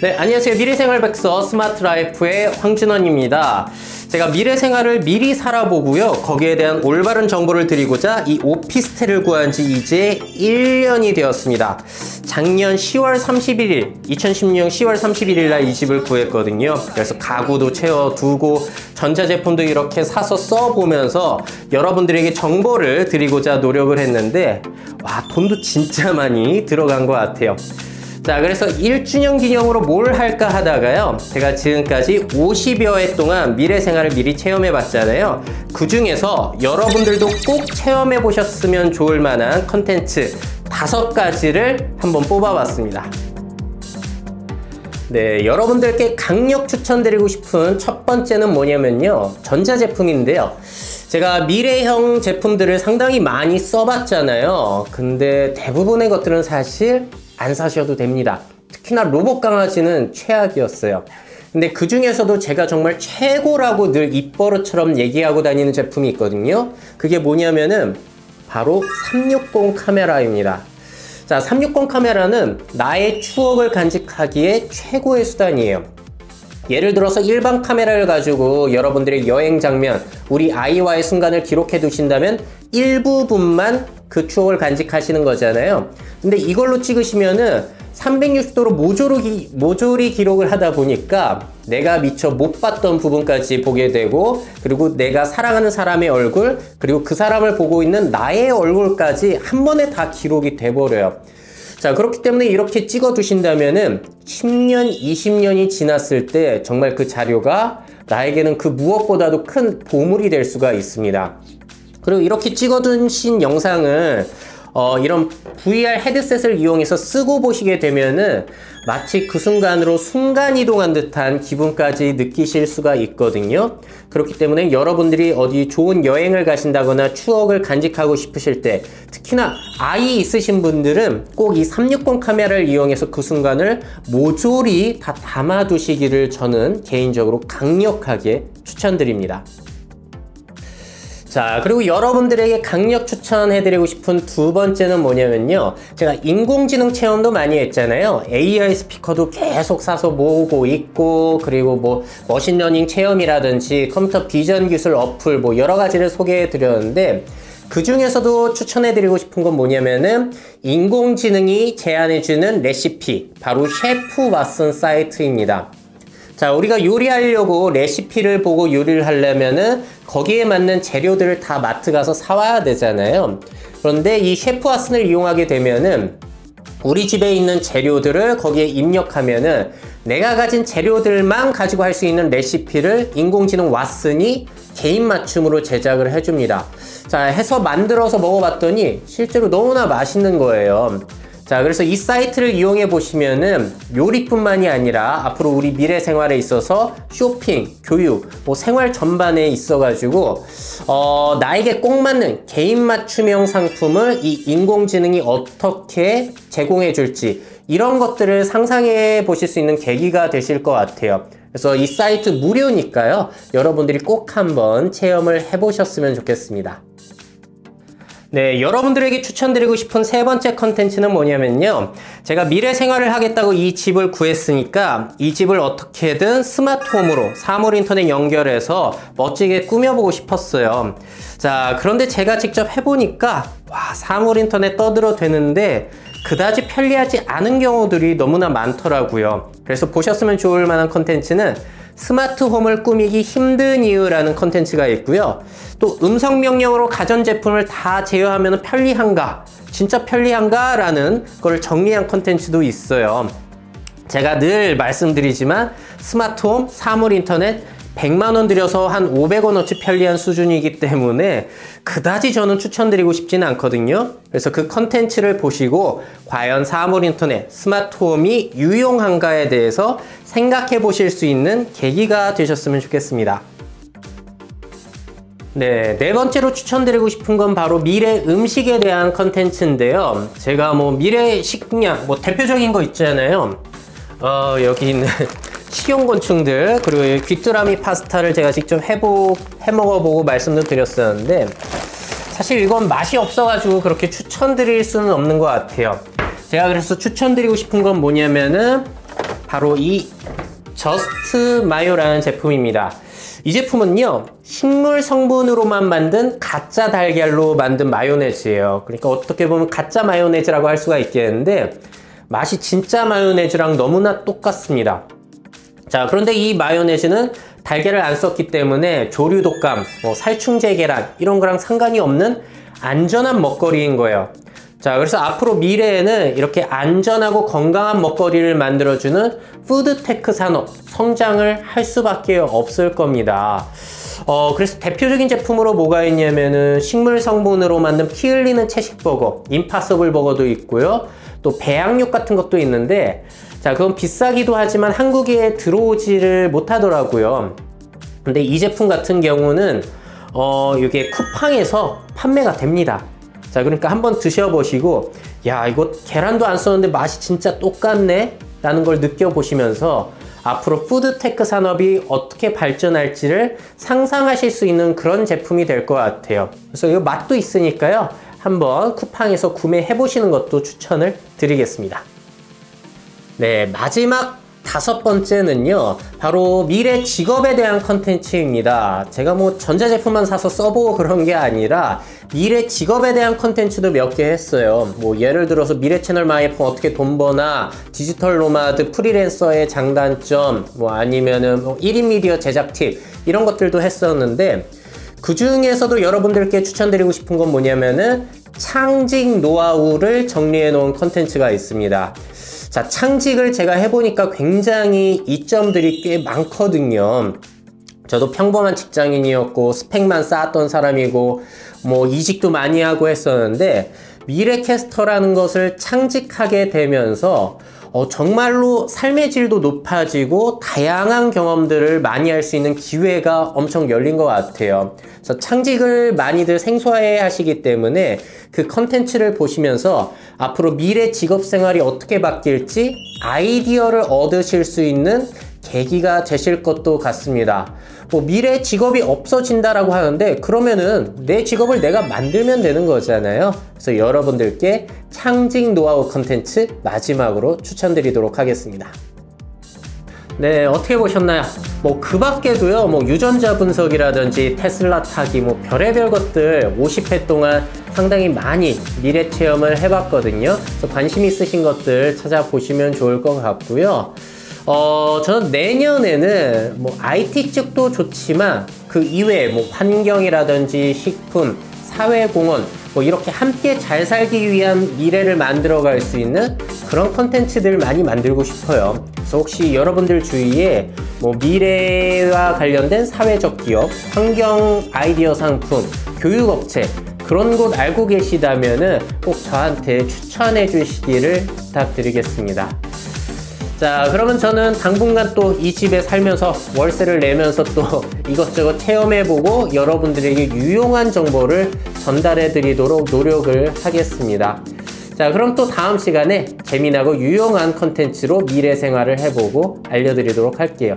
네, 안녕하세요. 미래생활백서 스마트라이프의 황진원입니다. 제가 미래생활을 미리 살아보고요. 거기에 대한 올바른 정보를 드리고자 이 오피스텔을 구한 지 이제 1년이 되었습니다. 작년 10월 31일, 2016년 10월 31일 날 이 집을 구했거든요. 그래서 가구도 채워두고 전자제품도 이렇게 사서 써보면서 여러분들에게 정보를 드리고자 노력을 했는데 와, 돈도 진짜 많이 들어간 것 같아요. 자, 그래서 1주년 기념으로 뭘 할까 하다가요, 제가 지금까지 50여 회 동안 미래생활을 미리 체험해 봤잖아요. 그 중에서 여러분들도 꼭 체험해 보셨으면 좋을 만한 컨텐츠 5가지를 한번 뽑아봤습니다. 네, 여러분들께 강력 추천드리고 싶은 첫 번째는 뭐냐면요, 전자제품인데요. 제가 미래형 제품들을 상당히 많이 써봤잖아요. 근데 대부분의 것들은 사실 안 사셔도 됩니다. 특히나 로봇 강아지는 최악이었어요. 근데 그 중에서도 제가 정말 최고라고 늘 입버릇처럼 얘기하고 다니는 제품이 있거든요. 그게 뭐냐면은 바로 360 카메라입니다. 자, 360 카메라는 나의 추억을 간직하기에 최고의 수단이에요. 예를 들어서 일반 카메라를 가지고 여러분들의 여행 장면, 우리 아이와의 순간을 기록해 두신다면 일부분만 그 추억을 간직하시는 거잖아요. 근데 이걸로 찍으시면은 360도로 모조리 기록을 하다 보니까 내가 미처 못 봤던 부분까지 보게 되고, 그리고 내가 사랑하는 사람의 얼굴, 그리고 그 사람을 보고 있는 나의 얼굴까지 한 번에 다 기록이 돼버려요. 자, 그렇기 때문에 이렇게 찍어 두신다면은 10년, 20년이 지났을 때 정말 그 자료가 나에게는 그 무엇보다도 큰 보물이 될 수가 있습니다. 그리고 이렇게 찍어두신 영상을 이런 VR 헤드셋을 이용해서 쓰고 보시게 되면은 마치 그 순간으로 순간이동한 듯한 기분까지 느끼실 수가 있거든요. 그렇기 때문에 여러분들이 어디 좋은 여행을 가신다거나 추억을 간직하고 싶으실 때, 특히나 아이 있으신 분들은 꼭 이 360 카메라를 이용해서 그 순간을 모조리 다 담아두시기를 저는 개인적으로 강력하게 추천드립니다. 자, 그리고 여러분들에게 강력 추천해드리고 싶은 두 번째는 뭐냐면요, 제가 인공지능 체험도 많이 했잖아요. AI 스피커도 계속 사서 모으고 있고, 그리고 뭐 머신러닝 체험이라든지 컴퓨터 비전 기술 어플 뭐 여러 가지를 소개해 드렸는데, 그 중에서도 추천해드리고 싶은 건 뭐냐면은 인공지능이 제안해주는 레시피, 바로 셰프 왓슨 사이트입니다. 자, 우리가 요리하려고 레시피를 보고 요리를 하려면은 거기에 맞는 재료들을 다 마트 가서 사와야 되잖아요. 그런데 이 셰프 왓슨을 이용하게 되면은 우리 집에 있는 재료들을 거기에 입력하면은 내가 가진 재료들만 가지고 할 수 있는 레시피를 인공지능 왓슨이 개인 맞춤으로 제작을 해줍니다. 자, 해서 만들어서 먹어봤더니 실제로 너무나 맛있는 거예요. 자, 그래서 이 사이트를 이용해 보시면은 요리뿐만이 아니라 앞으로 우리 미래 생활에 있어서 쇼핑, 교육, 뭐 생활 전반에 있어가지고 나에게 꼭 맞는 개인 맞춤형 상품을 이 인공지능이 어떻게 제공해 줄지, 이런 것들을 상상해 보실 수 있는 계기가 되실 것 같아요. 그래서 이 사이트 무료니까요, 여러분들이 꼭 한번 체험을 해보셨으면 좋겠습니다. 네, 여러분들에게 추천드리고 싶은 세 번째 컨텐츠는 뭐냐면요, 제가 미래 생활을 하겠다고 이 집을 구했으니까 이 집을 어떻게든 스마트홈으로 사물 인터넷 연결해서 멋지게 꾸며보고 싶었어요. 자, 그런데 제가 직접 해보니까 와, 사물 인터넷 떠들어 되는데 그다지 편리하지 않은 경우들이 너무나 많더라고요. 그래서 보셨으면 좋을 만한 컨텐츠는 스마트홈을 꾸미기 힘든 이유라는 컨텐츠가 있고요. 또 음성 명령으로 가전제품을 다 제어하면 편리한가? 진짜 편리한가? 라는 걸 정리한 컨텐츠도 있어요. 제가 늘 말씀드리지만 스마트홈, 사물 인터넷 100만원 들여서 한 500원어치 편리한 수준이기 때문에 그다지 저는 추천드리고 싶지는 않거든요. 그래서 그 컨텐츠를 보시고 과연 사물 인터넷, 스마트홈이 유용한가에 대해서 생각해 보실 수 있는 계기가 되셨으면 좋겠습니다. 네, 네 번째로 추천드리고 싶은 건 바로 미래 음식에 대한 컨텐츠인데요. 제가 뭐 미래 식량, 뭐 대표적인 거 있잖아요. 여기 있는 식용곤충들, 그리고 귀뚜라미 파스타를 제가 직접 해먹어보고 말씀도 드렸었는데, 사실 이건 맛이 없어가지고 그렇게 추천드릴 수는 없는 것 같아요. 제가 그래서 추천드리고 싶은 건 뭐냐면은 바로 이 저스트 마요라는 제품입니다. 이 제품은요, 식물 성분으로만 만든 가짜 달걀로 만든 마요네즈예요. 그러니까 어떻게 보면 가짜 마요네즈라고 할 수가 있겠는데 맛이 진짜 마요네즈랑 너무나 똑같습니다. 자, 그런데 이 마요네즈는 달걀을 안 썼기 때문에 조류 독감, 살충제 계란 이런 거랑 상관이 없는 안전한 먹거리인 거예요. 자, 그래서 앞으로 미래에는 이렇게 안전하고 건강한 먹거리를 만들어주는 푸드테크 산업 성장을 할 수밖에 없을 겁니다. 그래서 대표적인 제품으로 뭐가 있냐면은 식물 성분으로 만든 피 흘리는 채식버거, 임파서블 버거도 있고요. 또 배양육 같은 것도 있는데, 자, 그건 비싸기도 하지만 한국에 들어오지를 못하더라고요. 근데 이 제품 같은 경우는 이게 쿠팡에서 판매가 됩니다. 자, 그러니까 한번 드셔보시고, 야, 이거 계란도 안 썼는데 맛이 진짜 똑같네? 라는 걸 느껴보시면서 앞으로 푸드테크 산업이 어떻게 발전할지를 상상하실 수 있는 그런 제품이 될 것 같아요. 그래서 이 맛도 있으니까요, 한번 쿠팡에서 구매해보시는 것도 추천을 드리겠습니다. 네, 마지막 5번째는요, 바로 미래 직업에 대한 컨텐츠입니다. 제가 뭐 전자제품만 사서 써보고 그런 게 아니라 미래 직업에 대한 컨텐츠도 몇 개 했어요. 뭐 예를 들어서 미래 채널 마이폰 어떻게 돈 버나, 디지털 노마드 프리랜서의 장단점, 뭐 아니면은 1인 미디어 제작 팁, 이런 것들도 했었는데, 그 중에서도 여러분들께 추천드리고 싶은 건 뭐냐면은 창직 노하우를 정리해 놓은 컨텐츠가 있습니다. 자, 창직을 제가 해보니까 굉장히 이점들이 꽤 많거든요. 저도 평범한 직장인이었고 스펙만 쌓았던 사람이고 뭐 이직도 많이 하고 했었는데, 미래캐스터라는 것을 창직하게 되면서 정말로 삶의 질도 높아지고 다양한 경험들을 많이 할 수 있는 기회가 엄청 열린 것 같아요. 그래서 창직을 많이들 생소해 하시기 때문에 그 컨텐츠를 보시면서 앞으로 미래 직업 생활이 어떻게 바뀔지 아이디어를 얻으실 수 있는 계기가 되실 것도 같습니다. 뭐 미래 직업이 없어진다라고 하는데, 그러면은 내 직업을 내가 만들면 되는 거잖아요. 그래서 여러분들께 창직 노하우 컨텐츠 마지막으로 추천드리도록 하겠습니다. 네, 어떻게 보셨나요? 뭐 그 밖에도요, 뭐 유전자 분석이라든지 테슬라 타기, 뭐 별의별 것들 50회 동안 상당히 많이 미래 체험을 해봤거든요. 그래서 관심 있으신 것들 찾아보시면 좋을 것 같고요. 저는 내년에는 뭐 IT 쪽도 좋지만 그 이외에 뭐 환경이라든지 식품, 사회공헌, 뭐 이렇게 함께 잘 살기 위한 미래를 만들어 갈 수 있는 그런 컨텐츠들 많이 만들고 싶어요. 그래서 혹시 여러분들 주위에 뭐 미래와 관련된 사회적 기업, 환경 아이디어 상품, 교육업체, 그런 곳 알고 계시다면은 꼭 저한테 추천해 주시기를 부탁드리겠습니다. 자, 그러면 저는 당분간 또 이 집에 살면서 월세를 내면서 또 이것저것 체험해보고 여러분들에게 유용한 정보를 전달해 드리도록 노력을 하겠습니다. 자, 그럼 또 다음 시간에 재미나고 유용한 컨텐츠로 미래 생활을 해보고 알려드리도록 할게요.